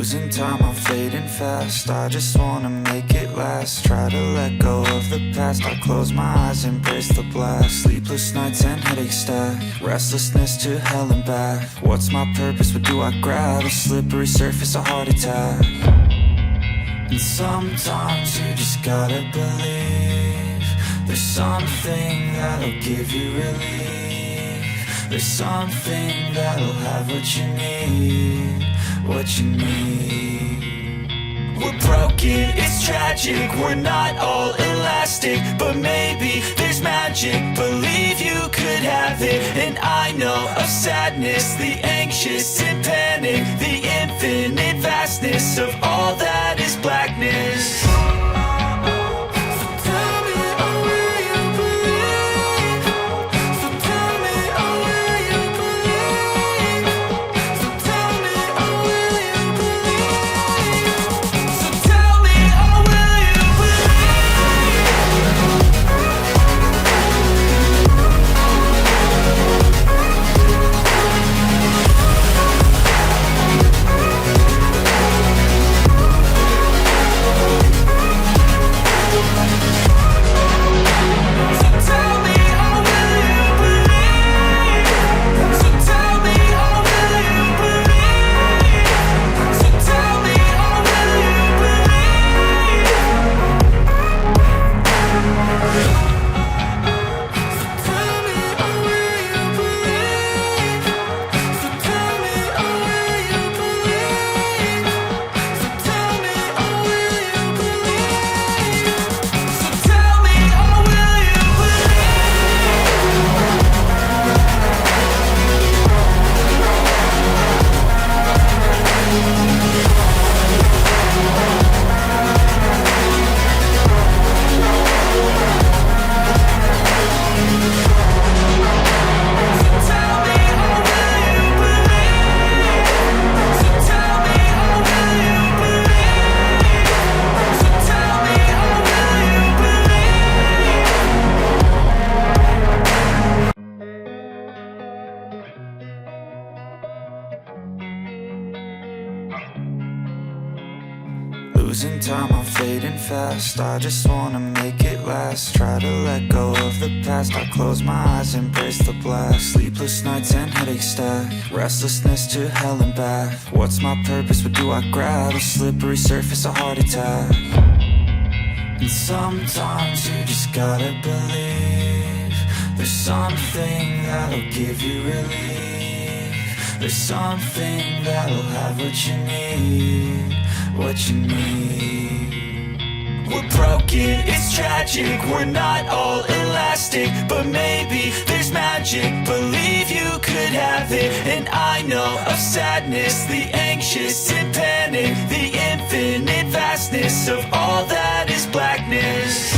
Losing time, I'm fading fast. I just wanna make it last. Try to let go of the past. I close my eyes, embrace the blast. Sleepless nights and headache stack. Restlessness to hell and back. What's my purpose, what do I grab? A slippery surface, a heart attack. And sometimes you just gotta believe there's something that'll give you relief. There's something that'll have what you need, what you need. We're broken, it's tragic, we're not all elastic, but maybe there's magic, believe you could have it. And I know of sadness, the anxious and panic, the infinite vastness of all that is blackness. Losing time, I'm fading fast. I just wanna make it last. Try to let go of the past. I close my eyes, embrace the blast. Sleepless nights and headache stack. Restlessness to hell and back. What's my purpose, what do I grab? A slippery surface, a heart attack. And sometimes you just gotta believe there's something that'll give you relief. There's something that'll have what you need, what you need. We're broken, it's tragic, we're not all elastic, but maybe there's magic, believe you could have it. And I know of sadness, the anxious and panic, the infinite vastness of all that is blackness.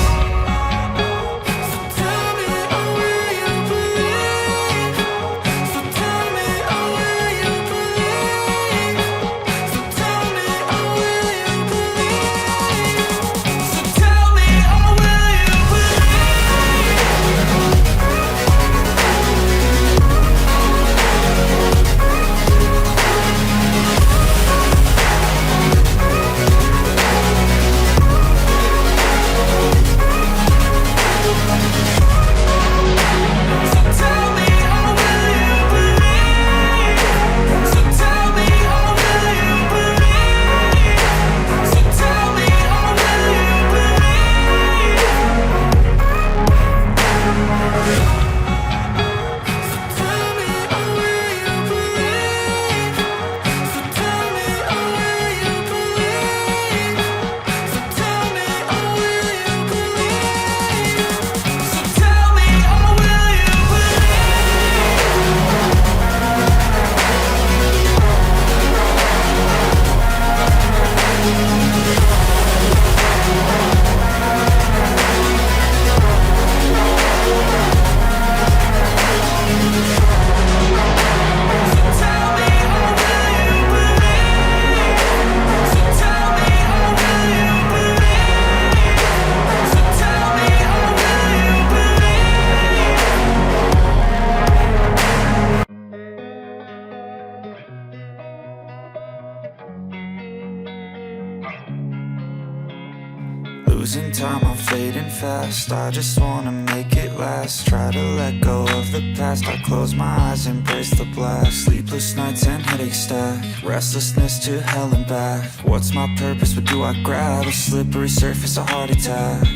fast, I just wanna make it last. Try to let go of the past, I close my eyes, embrace the blast. Sleepless nights and headache stack, restlessness to hell and back. What's my purpose, what do I grab? A slippery surface, a heart attack.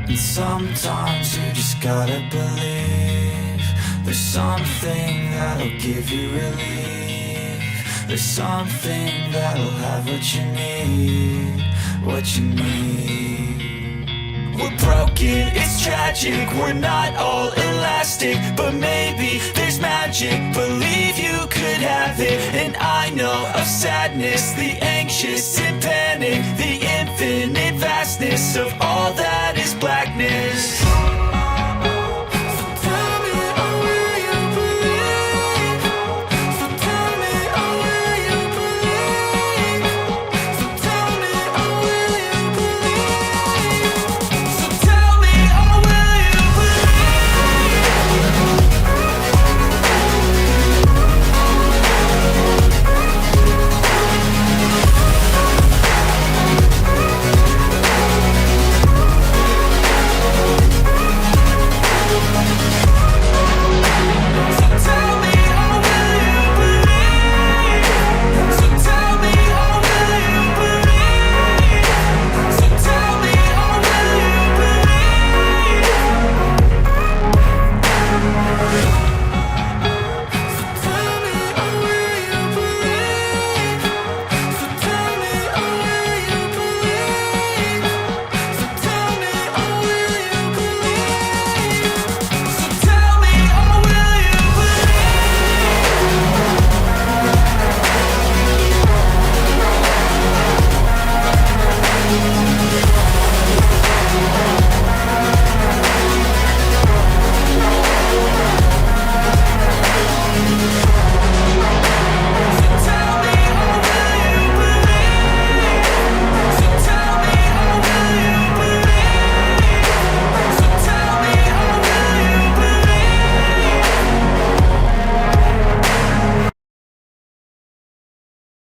And sometimes you just gotta believe there's something that'll give you relief. There's something that'll have what you need, what you need. We're broken, it's tragic, we're not all elastic, but maybe there's magic, believe you could have it. And I know of sadness, the anxious and panic, the infinite vastness of all that is blackness.